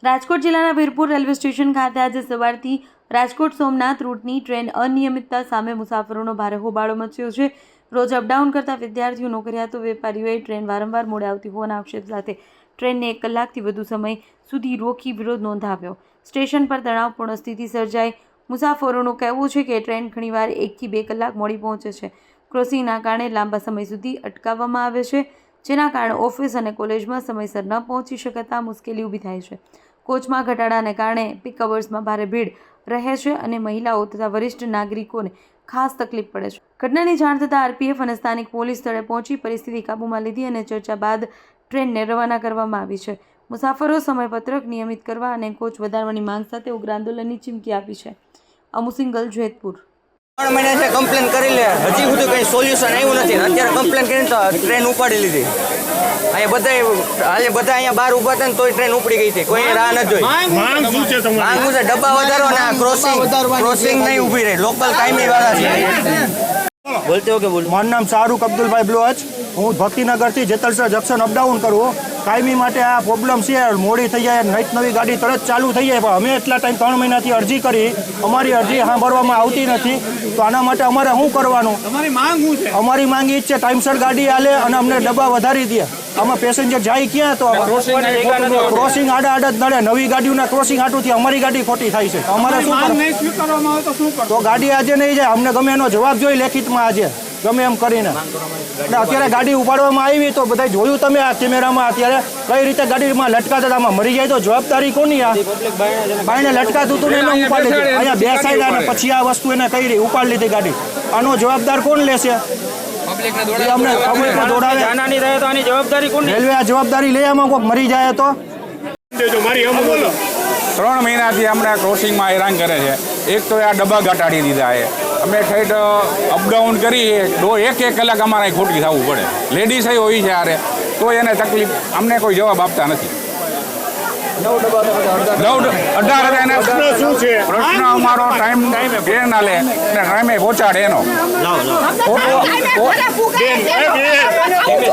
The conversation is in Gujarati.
રાજકોટ જિલ્લાના વીરપુર રેલવે સ્ટેશન ખાતે આજે સવારથી રાજકોટ સોમનાથ રૂટની ટ્રેન અનિયમિતતા સામે મુસાફરોનો ભારે હોબાળો મચ્યો છે। રોજ અપડાઉન કરતા વિદ્યાર્થીઓ, નોકરિયાતો, વેપારીઓએ ટ્રેન વારંવાર મોડે આવતી હોવાના આક્ષેપ સાથે ટ્રેનને 1 કલાકથી વધુ સમય સુધી રોકી વિરોધ નોંધાવ્યો। સ્ટેશન પર તણાવપૂર્ણ સ્થિતિ સર્જાઈ। મુસાફરોનું કહેવું છે કે ટ્રેન ઘણીવાર 1 થી 2 કલાક મોડી પહોંચે છે। ક્રોસિંગના કારણે લાંબા સમય સુધી અટકાવવામાં આવે છે, જેના કારણે ઓફિસ અને કોલેજમાં સમયસર ન પહોંચી શકતા મુશ્કેલી ઊભી થાય છે। કોચમાં ઘટાડાને કારણે પીક અવર્સમાં ભારે ભીડ રહે છે અને મહિલાઓ તથા વરિષ્ઠ નાગરિકોને ખાસ તકલીફ પડે છે। ઘટનાની જાણ થતાં આરપીએફ અને સ્થાનિક પોલીસ સ્થળે પહોંચી પરિસ્થિતિ કાબૂમાં લીધી અને ચર્ચા બાદ ટ્રેનને રવાના કરવામાં આવી છે। મુસાફરો સમયપત્રક નિયમિત કરવા અને કોચ વધારવાની માંગ સાથે ઉગ્ર આંદોલનની ચીમકી આપી છે। અમુ સિંગલ, જેતપુર। 3 મહિનાથી કમ્પ્લેન કરી લે, હજી સુધી કંઈ સોલ્યુશન આવ્યું નથી। અત્યારે કમ્પ્લેન કરીને તો ટ્રેન ઉપાડી લીધી। અહીંયા બધા અહીંયા બહાર ઊભા હતા ને તોય ટ્રેન ઉપડી ગઈ હતી, કોઈ રાહ ન જોઈ। માંગ શું છે તમારી? માંગ છે ડબ્બા વધારો ને ક્રોસિંગ નહીં ઊભી રહે, લોકલ કાયમી વાળા છે। બોલતે હો કે બોલ। મારું નામ શાહરુખ અબ્દુલભાઈ બલોચ। હું ભક્તિનગરથી જેતલસર જંકશન અપડાઉન કરું। કાયમી માટે આ પ્રોબ્લેમ છે, મોડી થઈ જાય, નવી ગાડી તરત ચાલુ થઈ જાય, પણ અમે એટલા ટાઈમ 3 મહિનાથી અરજી કરી, અમારી અરજી સાંભળવામાં આવતી નથી। તો આના માટે અમારે શું કરવાનું? તમારી માંગ શું છે? અમારી માંગ એ જ છે ટાઈમસર ગાડી આલે અને અમને ડબ્બા વધારી દે। આમાં પેસેન્જર જાય ક્યાં? તો ક્રોસિંગ આડા જ નડે, નવી ગાડીઓના ક્રોસિંગ આટુથી અમારી ગાડી ખોટી થાય છે। અમારે શું માંગ કરવું? નહીં સ્વીકારવામાં આવે તો શું કરો? તો ગાડી આજે નહીં જાય, અમને ગમે એનો જવાબ જોઈ લેખિતમાં આજે ગમે એમ કરીને। એટલે અત્યારે ગાડી ઉપાડવામાં આવી તો બધા જોયું તમે આ કેમેરામાં, અત્યારે કઈ રીતે ગાડીમાં લટકાતા હતા, આમાં મરી જાય તો જવાબદારી કોની? આ બાઈને લટકાતું હતું ને એને ઉપાડી લીધી, અહીંયા બે સાઈડ અને પછી આ વસ્તુ એને કરી ઉપાડી લીધી ગાડી। આનો જવાબદાર કોણ લેશે? અમને પબ્લિકને દોડાવે, રેલવે આ જવાબદારી લે, આમાં કોઈક મરી જાય તો? 3 મહિનાથી અમને ક્રોસિંગમાં હેરાન કરે છે। એક તો આ ડબ્બા ઘટાડી દીધા છે, અમે ઠેઠ અપડાઉન કરીએ તો 1 કલાક અમારે ખોટી થવું પડે। લેડીઝ હોય છે યારે તો એને તકલીફ, અમને કોઈ જવાબ આપતા નથી। 18 પ્રશ્ન અમારો ટાઈમ ટ્રેન હાલે અને ટાઈમે પહોંચાડે એનો।